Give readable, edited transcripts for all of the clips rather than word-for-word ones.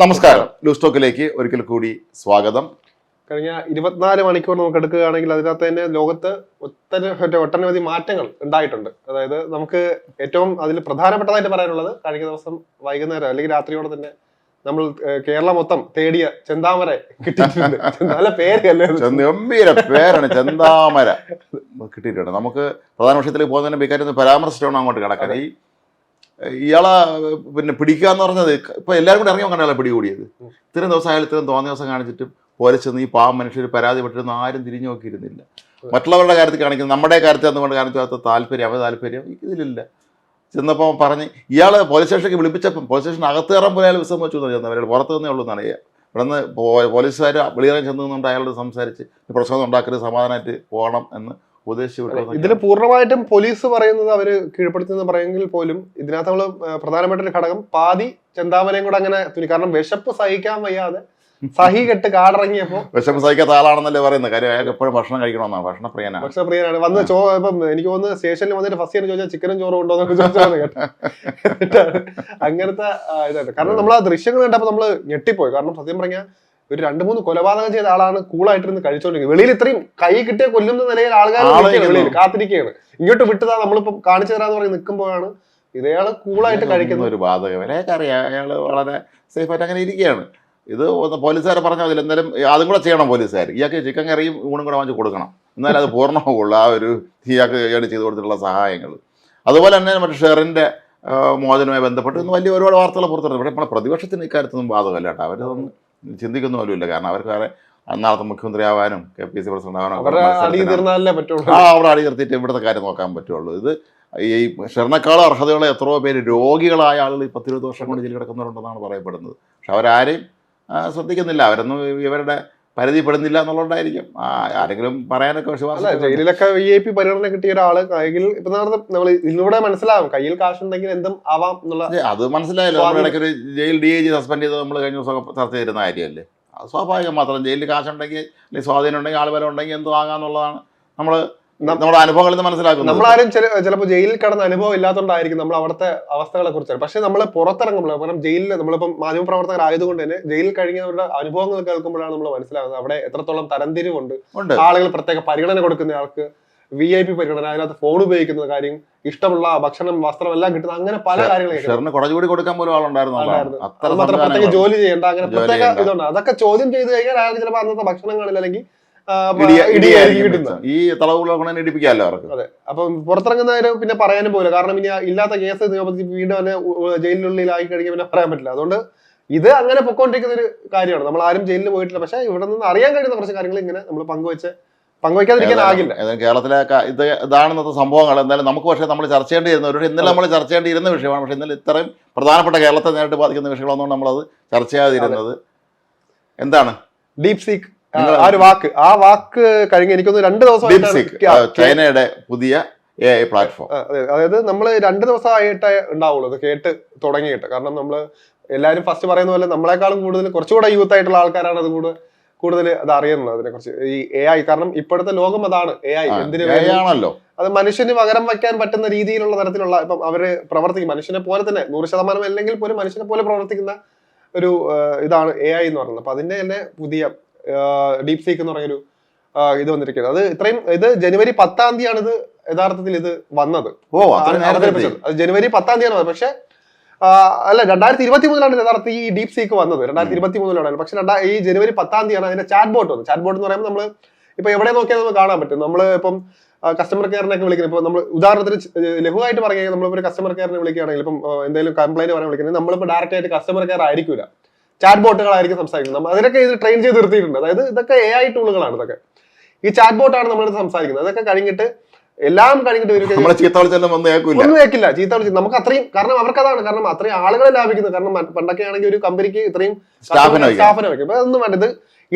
നമസ്കാരം. ലൂസ് ടോക്കിലേക്ക് ഒരിക്കൽ കൂടി സ്വാഗതം. കഴിഞ്ഞ 24 മണിക്കൂർ നമുക്ക് എടുക്കുകയാണെങ്കിൽ അതിനകത്ത് തന്നെ ലോകത്ത് ഒട്ടനവധി മാറ്റങ്ങൾ ഉണ്ടായിട്ടുണ്ട്. അതായത് നമുക്ക് ഏറ്റവും അതിൽ പ്രധാനപ്പെട്ടതായിട്ട് പറയാനുള്ളത് കഴിഞ്ഞ ദിവസം വൈകുന്നേരം അല്ലെങ്കിൽ രാത്രിയോടെ തന്നെ നമ്മൾ കേരളം മൊത്തം തേടിയ ചെന്താമര കിട്ടിയിട്ടുണ്ട്. നല്ല പേരല്ലേ, ഗംഭീര പേരാണ് ചെന്താമര കിട്ടിയിട്ടുണ്ട്. നമുക്ക് പ്രധാന വിഷയത്തിലേക്ക് പോകുന്നതിന് ബിക്കാര്യം പരാമർശിച്ചാണ് അങ്ങോട്ട് കിടക്കാൻ. ഇയാളെ പിന്നെ പിടിക്കാന്ന് പറഞ്ഞത് ഇപ്പൊ എല്ലാവരും കൂടി ഇറങ്ങി നോക്കണ്ടല്ലോ പിടികൂടിയത്. ഇത്രയും ദിവസം അയാൾ ഇത്രയും തോന്നിയ ദിവസം കാണിച്ചിട്ടും പോലീസ് ഈ പാവം മനുഷ്യർ പരാതിപ്പെട്ടിരുന്ന ആരും തിരിഞ്ഞു നോക്കിയിരുന്നില്ല. മറ്റുള്ളവരുടെ കാര്യത്തിൽ കാണിക്കുന്നത് നമ്മുടെ കാര്യത്തിൽ അതുകൊണ്ട് കാണിച്ചാത്ത താല്പര്യം ഇതിലില്ല. ചെന്നപ്പോൾ പറഞ്ഞ് ഇയാൾ പോലീസ് സ്റ്റേഷനിലേക്ക് വിളിപ്പിച്ചപ്പം പോലീസ് സ്റ്റേഷൻ അകത്ത് കയറാൻ പോലെ അയാൾ വിസം വെച്ചു ചെന്നത്. അയാൾ പുറത്തു നിന്നേ ഉള്ളൂ എന്നാണ്. ഇവിടെ നിന്ന് പോലീസുകാർ വെളിയിറങ്ങി ചെന്നുകൊണ്ട് അയാളോട് സംസാരിച്ച് പ്രശ്നം ഉണ്ടാക്കരുത്, സമാധാനമായിട്ട് പോകണം എന്ന് ഉപദേശിച്ചു വിട്ടു. ഇതിൽ പൂർണ്ണമായിട്ടും പോലീസ് പറയുന്നത് അവര് കീഴ്പ്പെടുത്തുന്ന പറയുമെങ്കിൽ പോലും ഇതിനകത്ത് നമ്മള് പ്രധാനപ്പെട്ട ഒരു ഘടകം പാതി ചെന്താമരയും കൂടെ അങ്ങനെ തുണി. കാരണം വിശപ്പ് സഹിക്കാൻ വയ്യാതെ സഹി കെട്ട് കാടിറങ്ങിയപ്പോ വിശപ്പ് സഹിക്കാത്ത ആളാണെന്നല്ലേ പറയുന്നത്. കാര്യം അയാൾക്ക് എപ്പോഴും ഭക്ഷണം കഴിക്കണമെന്നാണ്. ഭക്ഷണപ്രിയനാണ്. വന്ന് ഇപ്പം എനിക്ക് തോന്നുന്നു സ്റ്റേഷനിൽ വന്നിട്ട് ഫസ്റ്റ് ഇയർ ചോദിച്ചാൽ ചിക്കനും ചോറും ഉണ്ടോ എന്നൊക്കെ ചോദിച്ചാൽ കേട്ടോ. അങ്ങനത്തെ ഇതായിട്ട് കാരണം നമ്മൾ ആ ദൃശ്യങ്ങൾ കണ്ടപ്പോ നമ്മള് ഞെട്ടിപ്പോയി. കാരണം സത്യം പറഞ്ഞാൽ ഒരു 2-3 കൊലപാതകം ചെയ്ത ആളാണ് കൂളായിട്ടിരുന്ന് കഴിച്ചോണ്ടിരിക്കുന്നത്. വെളിയിൽ ഇത്രയും കൈ കിട്ടിയ കൊല്ലുന്ന നിലയിൽ ആൾക്കാർ വെളിയിൽ കാത്തിരിക്കുകയാണ്. ഇങ്ങോട്ട് വിട്ടതാ നമ്മളിപ്പം കാണിച്ചു തരാന്ന് പറഞ്ഞ് നിൽക്കുമ്പോഴാണ് ഇതയാള് കൂളായിട്ട് കഴിക്കുന്ന ഒരു ബാധകം. അറിയാം അയാള് വളരെ സേഫായിട്ട് അങ്ങനെ ഇരിക്കുകയാണ്. ഇത് പോലീസുകാരെ പറഞ്ഞാൽ അതിൽ എന്തായാലും അതും കൂടെ ചെയ്യണം പോലീസുകാർ. ഇയാൾക്ക് ചിക്കൻ കറിയും ഊണും കൂടെ വാങ്ങിച്ച് കൊടുക്കണം, എന്നാലും അത് പൂർണ്ണമാകുള്ളൂ ആ ഒരു ഇയാൾക്ക് ചെയ്ത് കൊടുത്തിട്ടുള്ള സഹായങ്ങൾ. അതുപോലെ തന്നെ മറ്റേ ഷെറിൻ്റെ മോചനവുമായി ബന്ധപ്പെട്ട് ഇന്ന് വലിയ ഒരുപാട് വാർത്തകൾ പുറത്തുണ്ട്. ഇവിടെ നമ്മുടെ പ്രതിപക്ഷത്തിന് ഇക്കാര്യത്തൊന്നും ബാധകമല്ല കേട്ടോ. അവരതൊന്നും ചിന്തിക്കുന്ന പോലുമില്ല. കാരണം അവർക്ക് വേറെ നാളത്തെ മുഖ്യമന്ത്രി ആവാനും KPC പ്രസിഡന്റ് ആവാനും അവിടെ അടി നിർത്തിയിട്ട് ഇവിടുത്തെ കാര്യം നോക്കാൻ പറ്റുള്ളൂ. ഇത് ഈ ഷെറിനേക്കാളും അർഹതയുള്ള എത്രയോ പേര് രോഗികളായ ആളുകൾ 10-20 വർഷം കൊണ്ട് ജയിലിൽ കിടക്കുന്നവരുണ്ടെന്നാണ് പറയപ്പെടുന്നത്. പക്ഷെ അവരാരെയും ശ്രദ്ധിക്കുന്നില്ല. അവരൊന്നും ഇവരുടെ പരിധിപ്പെടുന്നില്ല എന്നുള്ളതായിരിക്കും ആരെങ്കിലും പറയാനൊക്കെ വിശ്വാസം. ജയിലിലൊക്കെ VIP പരിഗണന കിട്ടിയ ഒരാള് കയ്യിൽ ഇപ്പൊ നമ്മൾ ഇതിലൂടെ മനസ്സിലാവും കയ്യിൽ കാശുണ്ടെങ്കിൽ എന്തും ആവാം എന്നുള്ള. അത് മനസ്സിലായല്ലോ. നമ്മുടെ ഇടയ്ക്ക് ഒരു ജയിൽ DIG സസ്പെൻഡ് ചെയ്ത് നമ്മൾ കഴിഞ്ഞ ദിവസം ചർച്ച ചെയ്തിരുന്ന കാര്യമല്ലേ. അത് സ്വാഭാവികം. മാത്രം ജയിലിൽ കാശുണ്ടെങ്കിൽ അല്ലെങ്കിൽ സ്വാധീനം ഉണ്ടെങ്കിൽ ആൾബലം ഉണ്ടെങ്കിൽ എന്തോ ആകാന്നുള്ളതാണ് നമ്മുടെ അനുഭവങ്ങളിൽ നിന്ന് മനസ്സിലാക്കുന്നത്. നമ്മളാരും ചിലപ്പോൾ ജയിലിൽ കിടന്ന അനുഭവം ഇല്ലാത്തതുകൊണ്ടായിരിക്കും നമ്മൾ അവിടുത്തെ അവസ്ഥകളെ കുറിച്ചാണ്. പക്ഷെ നമ്മൾ പുറത്തിറങ്ങുമ്പോൾ കാരണം ജയിലിൽ നമ്മളിപ്പം മാധ്യമപ്രവർത്തകരായതുകൊണ്ട് തന്നെ ജയിലിൽ കഴിഞ്ഞവരുടെ അനുഭവങ്ങൾ കേൾക്കുമ്പോഴാണ് നമ്മൾ മനസ്സിലാകുന്നത് അവിടെ എത്രത്തോളം തരംതിരിവുണ്ട്. ആളുകൾ പ്രത്യേക പരിഗണന കൊടുക്കുന്ന ആൾക്ക് VIP പരിഗണന, അതിനകത്ത് ഫോൺ ഉപയോഗിക്കുന്ന കാര്യം, ഇഷ്ടമുള്ള ഭക്ഷണം വസ്ത്രം എല്ലാം കിട്ടുന്ന അങ്ങനെ പല കാര്യങ്ങളും കൊടുക്കാൻ പോലും ആളുണ്ടായിരുന്നു. പ്രത്യേക ജോലി ചെയ്യേണ്ട അങ്ങനെ പ്രത്യേക ഇതുണ്ട്. അതൊക്കെ ചോദ്യം ചെയ്ത് കഴിഞ്ഞാൽ അയാൾക്ക് ചിലപ്പോൾ അന്നത്തെ ഭക്ഷണങ്ങളിൽ അല്ലെങ്കിൽ ഈ തളവുകളെ ഇടിപ്പിക്കാമല്ലോ അവർക്ക്. അതെ. അപ്പൊ പുറത്തിറങ്ങുന്നവര് പിന്നെ പറയാനും പോലും, കാരണം ഇനി ഇല്ലാത്ത കേസ് വീണ്ടും തന്നെ ജയിലിനുള്ളിലായി കഴിഞ്ഞാൽ പിന്നെ പറയാൻ പറ്റില്ല. അതുകൊണ്ട് ഇത് അങ്ങനെ പൊക്കോണ്ടിരിക്കുന്ന ഒരു കാര്യമാണ്. നമ്മൾ ആരും ജയിലിൽ പോയിട്ടില്ല. പക്ഷെ ഇവിടെ നിന്ന് അറിയാൻ കഴിയുന്ന കുറച്ച് കാര്യങ്ങൾ ഇങ്ങനെ നമ്മൾ പങ്കുവയ്ക്കാതിരിക്കാനാകില്ല. കേരളത്തിലെ ഇതാണ് ഇന്നത്തെ സംഭവങ്ങൾ. എന്തായാലും നമുക്ക് പക്ഷേ നമ്മൾ ചർച്ച ചെയ്യേണ്ടിയിരുന്ന ഒരു ഇന്നലെ നമ്മൾ ചർച്ച ചെയ്യേണ്ടിയിരുന്ന വിഷയമാണ്. പക്ഷെ ഇന്നലെ ഇത്രയും പ്രധാനപ്പെട്ട കേരളത്തെ നേരിട്ട് ബാധിക്കുന്ന വിഷയങ്ങളൊന്നും നമ്മളത് ചർച്ച ചെയ്യാതിരുന്നത്. എന്താണ് ഡീപ് സീക്ക് ആ വാക്ക് കഴിഞ്ഞ് എനിക്കൊന്ന് 2 ദിവസം ചൈനയുടെ പുതിയ AI പ്ലാറ്റ്ഫോം. അതായത് നമ്മൾ 2 ദിവസമായിട്ടേ ഉണ്ടാവുള്ളൂ ഇത് കേട്ട് തുടങ്ങിയിട്ട്. കാരണം നമ്മള് എല്ലാവരും ഫസ്റ്റ് പറയുന്ന പോലെ നമ്മളെക്കാളും കൂടുതൽ കുറച്ചുകൂടെ യൂത്ത് ആയിട്ടുള്ള ആൾക്കാരാണ് അത് കൂടുതൽ അത് അറിയുന്നത് അതിനെ കുറിച്ച്. ഈ AI കാരണം ഇപ്പോഴത്തെ ലോകം അതാണ്. AI എന്തിനാണല്ലോ അത് മനുഷ്യന് പകരം വയ്ക്കാൻ പറ്റുന്ന രീതിയിലുള്ള തരത്തിലുള്ള ഇപ്പം അവര് പ്രവർത്തിക്കും. മനുഷ്യനെ പോലെ തന്നെ 100% അല്ലെങ്കിൽ പോലും മനുഷ്യനെ പോലെ പ്രവർത്തിക്കുന്ന ഒരു ഇതാണ് AI എന്ന് പറയുന്നത്. അപ്പൊ അതിന്റെ തന്നെ പുതിയ ഡീപ് സീക്ക് എന്ന് പറഞ്ഞൊരു ഇത് വന്നിരിക്കുന്നത്. ഇത് ജനുവരി 10-ാം തീയതിയാണ് ഇത് യഥാർത്ഥത്തിൽ ഇത് വന്നത്. അത് ജനുവരി 10-ാം തീയതിയാണ്. പക്ഷെ അല്ല 2023-ലാണ് യഥാർത്ഥത്തിൽ ഈ ഡീപ് സീക്ക് വന്നത്. 2023-ലാണ്. പക്ഷെ ഈ ജനുവരി 10-ാം തീയതിയാണ് അതിന്റെ ചാറ്റ് ബോട്ട് വന്നത്. ചാറ്റ് ബോട്ട് എന്ന് പറയുമ്പോൾ നമ്മള് ഇപ്പൊ എവിടെ നോക്കിയാൽ നമുക്ക് കാണാൻ പറ്റും. നമ്മള് ഇപ്പം കസ്റ്റമർ കെയറിനൊക്കെ വിളിക്കുന്നത്, ഇപ്പൊ നമ്മൾ ഉദാഹരണത്തിന് ലഘുവായിട്ട് പറയുകയാണെങ്കിൽ നമ്മളിപ്പോൾ കസ്റ്റമർ കെയറിനെ വിളിക്കുകയാണെങ്കിൽ ഇപ്പം എന്തെങ്കിലും കംപ്ലൈന്റ് പറയാൻ വിളിക്കുന്നത് നമ്മളിപ്പോൾ ഡയറക്റ്റ് ആയിട്ട് കസ്റ്റമർ കെയർ ആയിരിക്കില്ല, ചാറ്റ് ബോട്ടുകളായിരിക്കും സംസാരിക്കുന്നത്. അതിനൊക്കെ ഇത് ട്രെയിൻ ചെയ്ത് നിർത്തിയിട്ടുണ്ട്. അതായത് ഇതൊക്കെ AI ടൂളുകളാണ്. ഇതൊക്കെ ഈ ചാറ്റ് ബോട്ടാണ് നമ്മളിത് സംസാരിക്കുന്നത്. അതൊക്കെ കഴിഞ്ഞിട്ട് എല്ലാം കഴിഞ്ഞിട്ട് ഒന്നും കേൾക്കില്ല. ചീത്ത വിളിച്ച് നമുക്ക് അത്രയും, കാരണം അവർക്ക് അതാണ്. കാരണം അത്രയും ആളുകളെ ലാഭിക്കുന്നത്. കാരണം പണ്ടൊക്കെ ആണെങ്കിൽ ഒരു കമ്പനിക്ക് ഇത്രയും സ്റ്റാഫിനെ വെക്കും. അപ്പൊ അതൊന്നും വേണ്ടത്.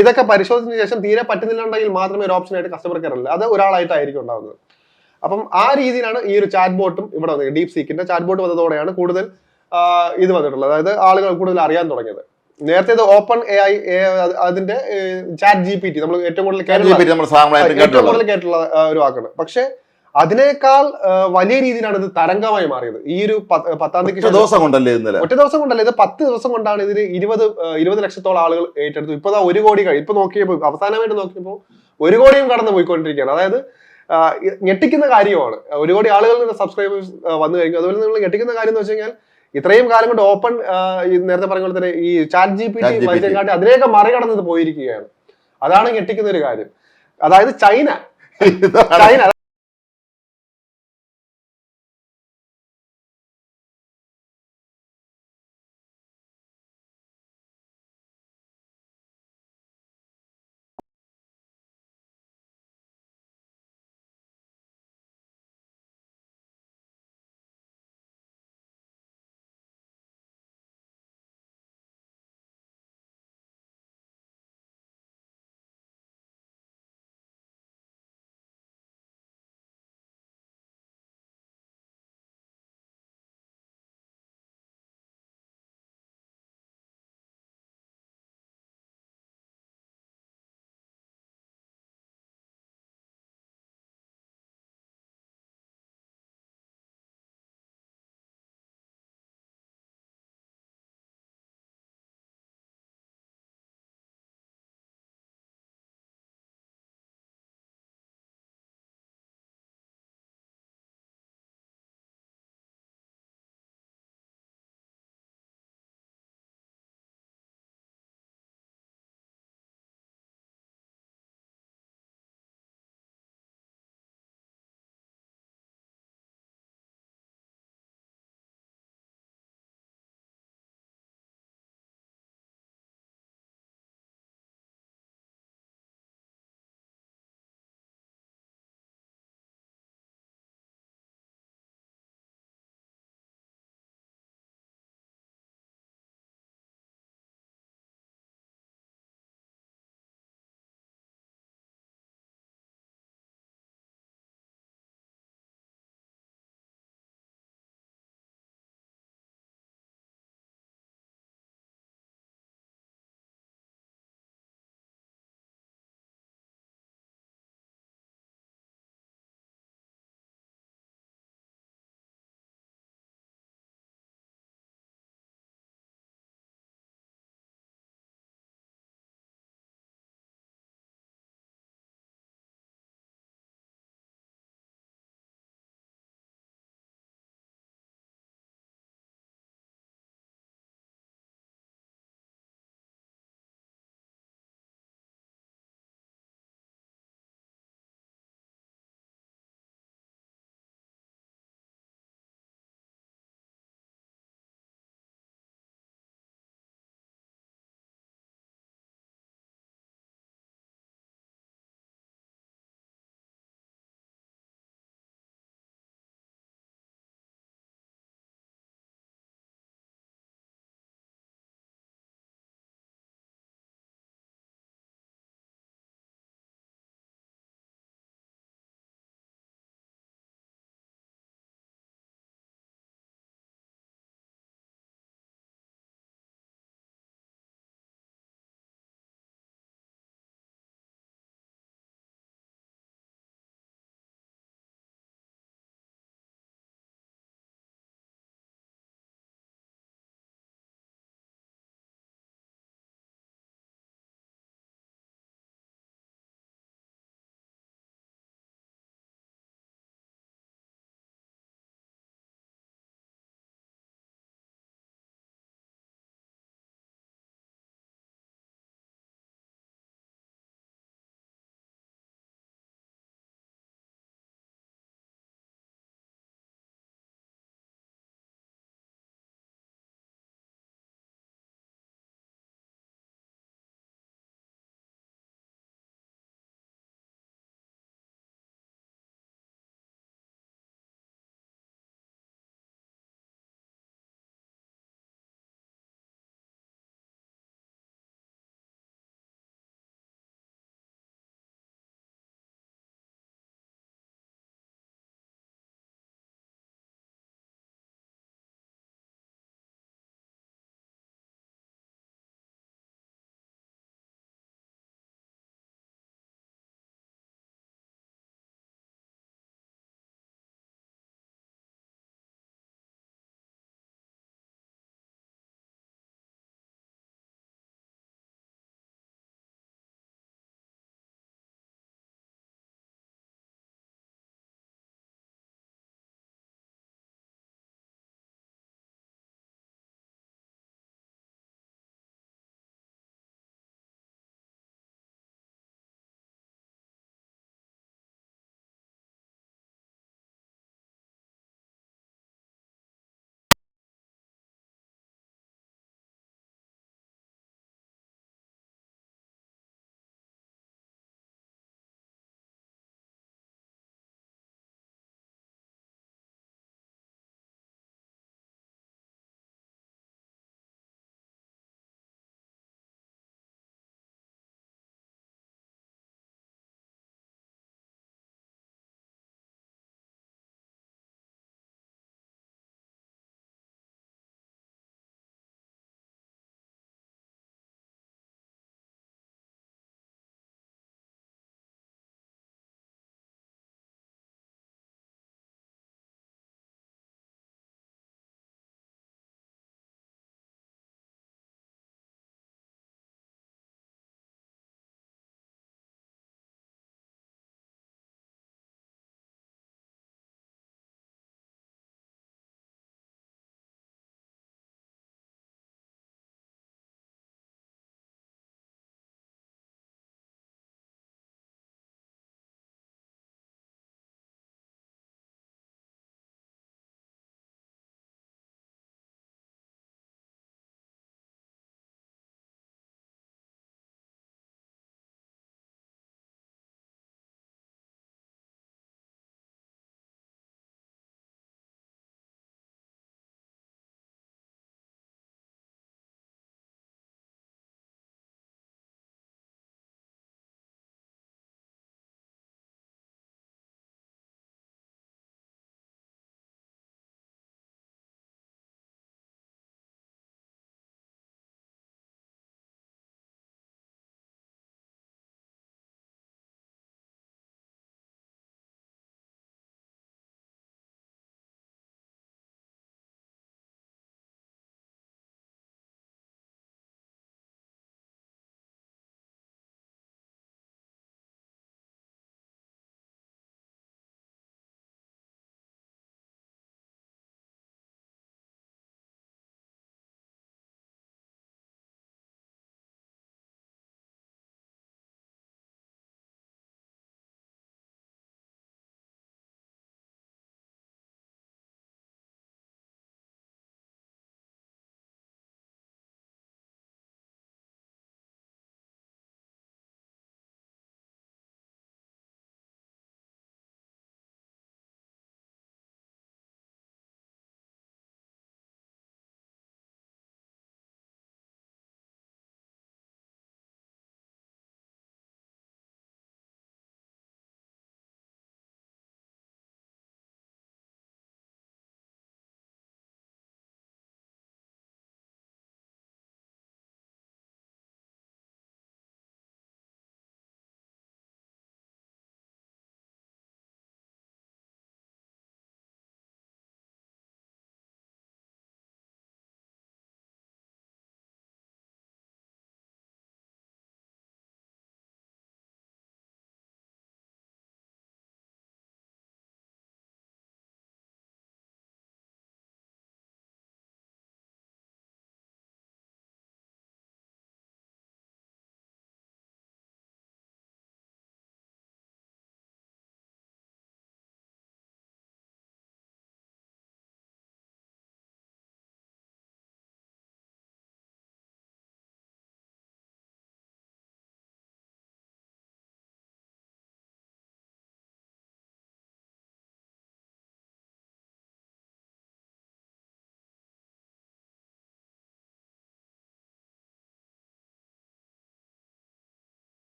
ഇതൊക്കെ പരിശോധിച്ചതിന് ശേഷം തീരെ പറ്റുന്നില്ലെങ്കിൽ മാത്രമേ ഒരു ഓപ്ഷൻ ആയിട്ട് കസ്റ്റമർ കെയർ ഉള്ളൂ. അത് ഒരാളായിട്ടായിരിക്കും ഉണ്ടാവുന്നത്. അപ്പം ആ രീതിയിലാണ് ഈ ഒരു ചാറ്റ് ബോട്ടും ഇവിടെ വന്നത്. ഡീപ് സീക്കിന്റെ ചാറ്റ് ബോട്ട് വന്നതോടെയാണ് കൂടുതൽ ഇത് വന്നിട്ടുള്ളത്. അതായത് ആളുകൾ കൂടുതൽ അറിയാൻ തുടങ്ങിയത്. നേരത്തെ ഇത് ഓപ്പൺ AI അതിന്റെ ചാറ്റ് GPT നമ്മൾ ഏറ്റവും കൂടുതൽ കേട്ടിട്ടുള്ള ഒരു വാക്കാണ്. പക്ഷെ അതിനേക്കാൾ വലിയ രീതിയിലാണ് ഇത് തരംഗമായി മാറിയത്. ഈ ഒരു 10-ാം തീയതിക്ക് ദിവസം കൊണ്ടല്ലേ ഇന്നലെ, ഒറ്റ ദിവസം കൊണ്ടല്ലേ, ഇത് 10 ദിവസം കൊണ്ടാണ് ഇതിന് 20 ലക്ഷത്തോളം ആളുകൾ ഏറ്റെടുത്തു. ഇപ്പൊ 1 കോടി ഇപ്പൊ നോക്കിയപ്പോ അവസാനമായിട്ട് നോക്കിയപ്പോ 1 കോടിയും കടന്നു പോയിക്കൊണ്ടിരിക്കുകയാണ്. അതായത് ഞെട്ടിക്കുന്ന കാര്യമാണ്. 1 കോടി ആളുകളുടെ സബ്സ്ക്രൈബേഴ്സ് വന്നു കഴിഞ്ഞു. അതുപോലെ നിങ്ങൾ ഞെട്ടിക്കുന്ന കാര്യം എന്ന് വെച്ച് കഴിഞ്ഞാൽ ഇത്രയും കാലം കൊണ്ട് ഓപ്പൺ നേരത്തെ പറഞ്ഞ പോലെ തന്നെ ഈ ചാറ്റ് GPT മത്സരക്കാട്ടി അതിനെയൊക്കെ മറികടന്നത് പോയിരിക്കുകയാണ്. അതാണ് ഞെട്ടിക്കുന്ന ഒരു കാര്യം. അതായത് ചൈന